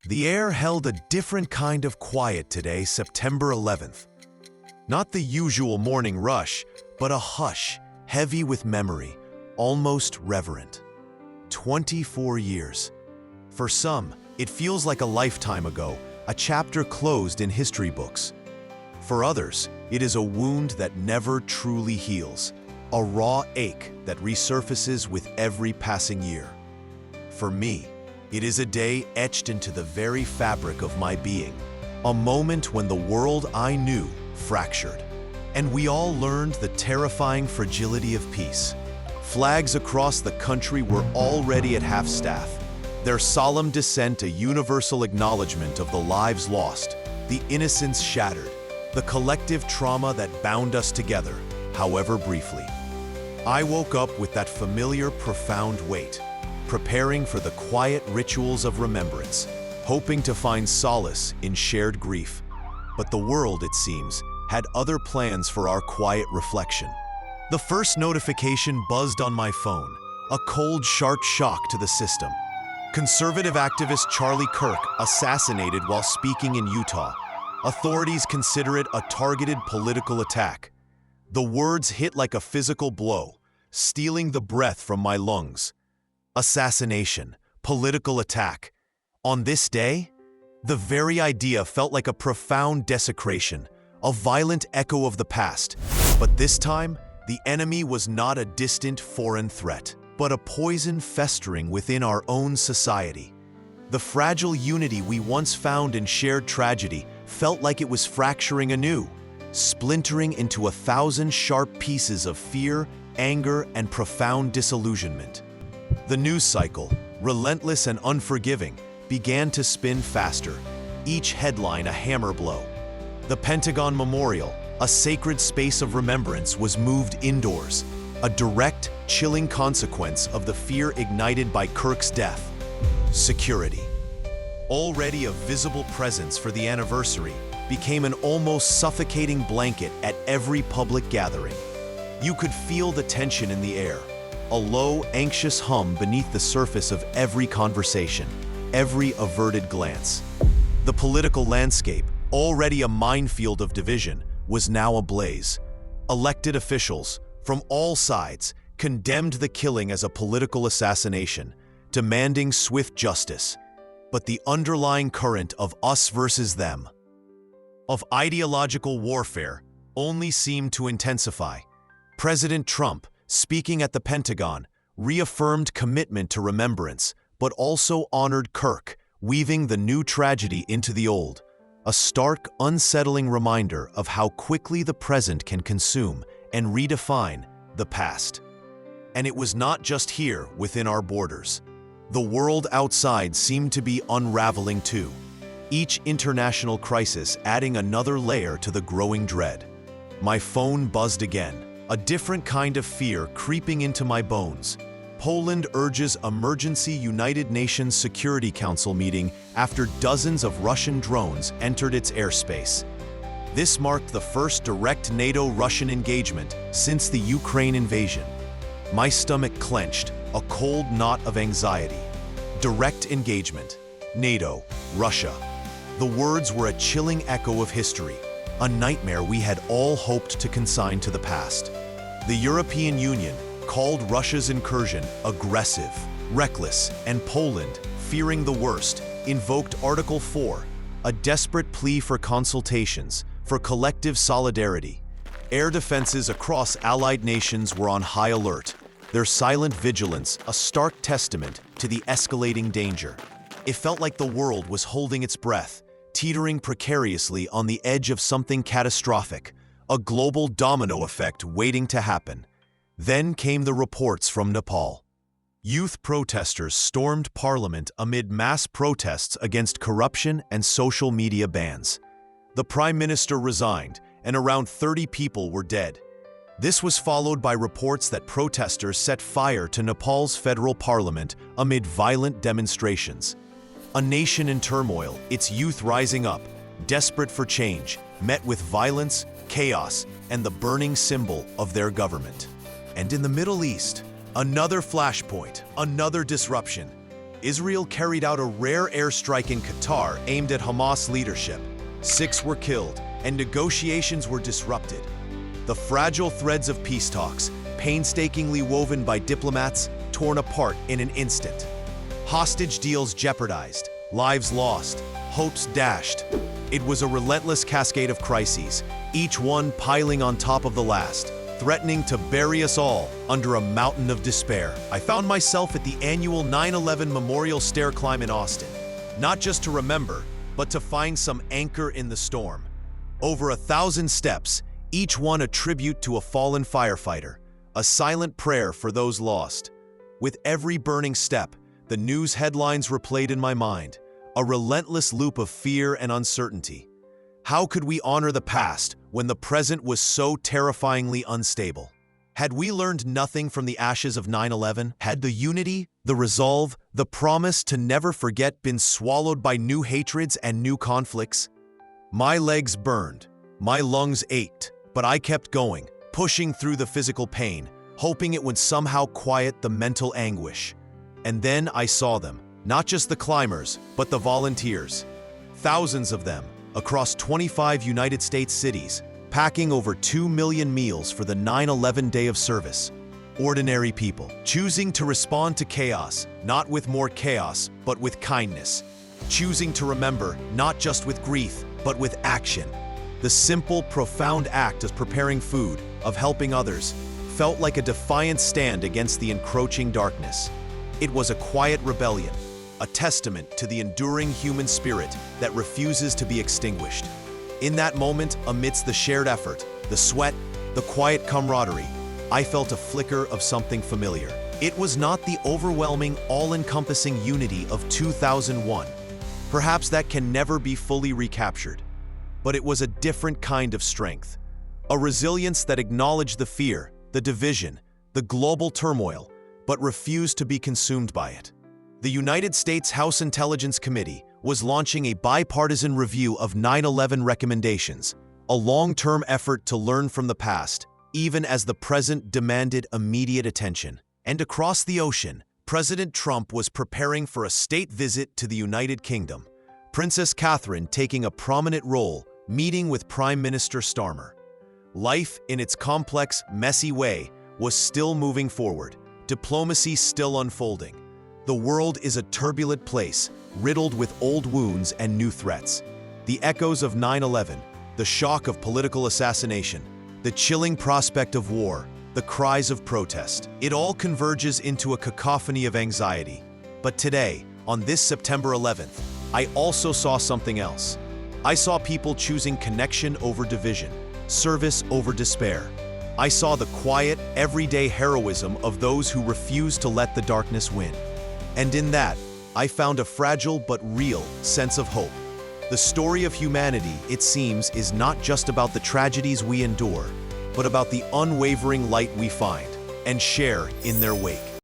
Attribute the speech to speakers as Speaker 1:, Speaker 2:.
Speaker 1: The air held a different kind of quiet today, September 11th. Not the usual morning rush, but a hush, heavy with memory, almost reverent. 24 years. For some, it feels like a lifetime ago, a chapter closed in history books. For others, it is a wound that never truly heals, a raw ache that resurfaces with every passing year. For me, it is a day etched into the very fabric of my being, a moment when the world I knew fractured, and we all learned the terrifying fragility of peace. Flags across the country were already at half-staff, their solemn descent a universal acknowledgement of the lives lost, the innocence shattered, the collective trauma that bound us together, however briefly. I woke up with that familiar, profound weight, preparing for the quiet rituals of remembrance, hoping to find solace in shared grief. But the world, it seems, had other plans for our quiet reflection. The first notification buzzed on my phone, a cold, sharp shock to the system. Conservative activist Charlie Kirk assassinated while speaking in Utah. Authorities consider it a targeted political attack. The words hit like a physical blow, stealing the breath from my lungs. Assassination, political attack. On this day, the very idea felt like a profound desecration, a violent echo of the past. But this time, the enemy was not a distant foreign threat, but a poison festering within our own society. The fragile unity we once found in shared tragedy felt like it was fracturing anew, splintering into 1,000 sharp pieces of fear, anger, and profound disillusionment. The news cycle, relentless and unforgiving, began to spin faster, each headline a hammer blow. The Pentagon Memorial, a sacred space of remembrance, was moved indoors, a direct, chilling consequence of the fear ignited by Kirk's death. Security, already a visible presence for the anniversary, became an almost suffocating blanket at every public gathering. You could feel the tension in the air, a low, anxious hum beneath the surface of every conversation, every averted glance. The political landscape, already a minefield of division, was now ablaze. Elected officials, from all sides, condemned the killing as a political assassination, demanding swift justice. But the underlying current of us versus them, of ideological warfare, only seemed to intensify. President Trump, speaking at the Pentagon, reaffirmed commitment to remembrance, but also honored Kirk, weaving the new tragedy into the old, a stark, unsettling reminder of how quickly the present can consume and redefine the past. And it was not just here within our borders. The world outside seemed to be unraveling too, each international crisis adding another layer to the growing dread. My phone buzzed again, a different kind of fear creeping into my bones. Poland urges emergency United Nations Security Council meeting after dozens of Russian drones entered its airspace. This marked the first direct NATO-Russian engagement since the Ukraine invasion. My stomach clenched, a cold knot of anxiety. Direct engagement. NATO, Russia. The words were a chilling echo of history, a nightmare we had all hoped to consign to the past. The European Union called Russia's incursion aggressive, reckless, and Poland, fearing the worst, invoked Article 4, a desperate plea for consultations, for collective solidarity. Air defenses across allied nations were on high alert, their silent vigilance a stark testament to the escalating danger. It felt like the world was holding its breath, teetering precariously on the edge of something catastrophic, a global domino effect waiting to happen. Then came the reports from Nepal. Youth protesters stormed parliament amid mass protests against corruption and social media bans. The prime minister resigned, and around 30 people were dead. This was followed by reports that protesters set fire to Nepal's federal parliament amid violent demonstrations. A nation in turmoil, its youth rising up, desperate for change, met with violence, chaos, and the burning symbol of their government. And in the Middle East, another flashpoint, another disruption. Israel carried out a rare airstrike in Qatar aimed at Hamas leadership. 6 were killed, and negotiations were disrupted. The fragile threads of peace talks, painstakingly woven by diplomats, torn apart in an instant. Hostage deals jeopardized, lives lost, hopes dashed. It was a relentless cascade of crises, each one piling on top of the last, threatening to bury us all under a mountain of despair. I found myself at the annual 9/11 Memorial Stair climb in Austin, not just to remember, but to find some anchor in the storm. Over 1,000 steps, each one a tribute to a fallen firefighter, a silent prayer for those lost. With every burning step, the news headlines replayed in my mind, a relentless loop of fear and uncertainty. How could we honor the past when the present was so terrifyingly unstable? Had we learned nothing from the ashes of 9/11? Had the unity, the resolve, the promise to never forget been swallowed by new hatreds and new conflicts? My legs burned, my lungs ached, but I kept going, pushing through the physical pain, hoping it would somehow quiet the mental anguish. And then I saw them, not just the climbers, but the volunteers. Thousands of them, across 25 United States cities, packing over 2 million meals for the 9/11 day of service. Ordinary people, choosing to respond to chaos, not with more chaos, but with kindness. Choosing to remember, not just with grief, but with action. The simple, profound act of preparing food, of helping others, felt like a defiant stand against the encroaching darkness. It was a quiet rebellion, a testament to the enduring human spirit that refuses to be extinguished. In that moment, amidst the shared effort, the sweat, the quiet camaraderie, I felt a flicker of something familiar. It was not the overwhelming, all-encompassing unity of 2001. Perhaps that can never be fully recaptured. But it was a different kind of strength. A resilience that acknowledged the fear, the division, the global turmoil, but refused to be consumed by it. The United States House Intelligence Committee was launching a bipartisan review of 9/11 recommendations, a long-term effort to learn from the past, even as the present demanded immediate attention. And across the ocean, President Trump was preparing for a state visit to the United Kingdom, Princess Catherine taking a prominent role, meeting with Prime Minister Starmer. Life, in its complex, messy way, was still moving forward, diplomacy still unfolding. The world is a turbulent place, riddled with old wounds and new threats. The echoes of 9/11, the shock of political assassination, the chilling prospect of war, the cries of protest. It all converges into a cacophony of anxiety. But today, on this September 11th, I also saw something else. I saw people choosing connection over division, service over despair. I saw the quiet, everyday heroism of those who refuse to let the darkness win. And in that, I found a fragile but real sense of hope. The story of humanity, it seems, is not just about the tragedies we endure, but about the unwavering light we find and share in their wake.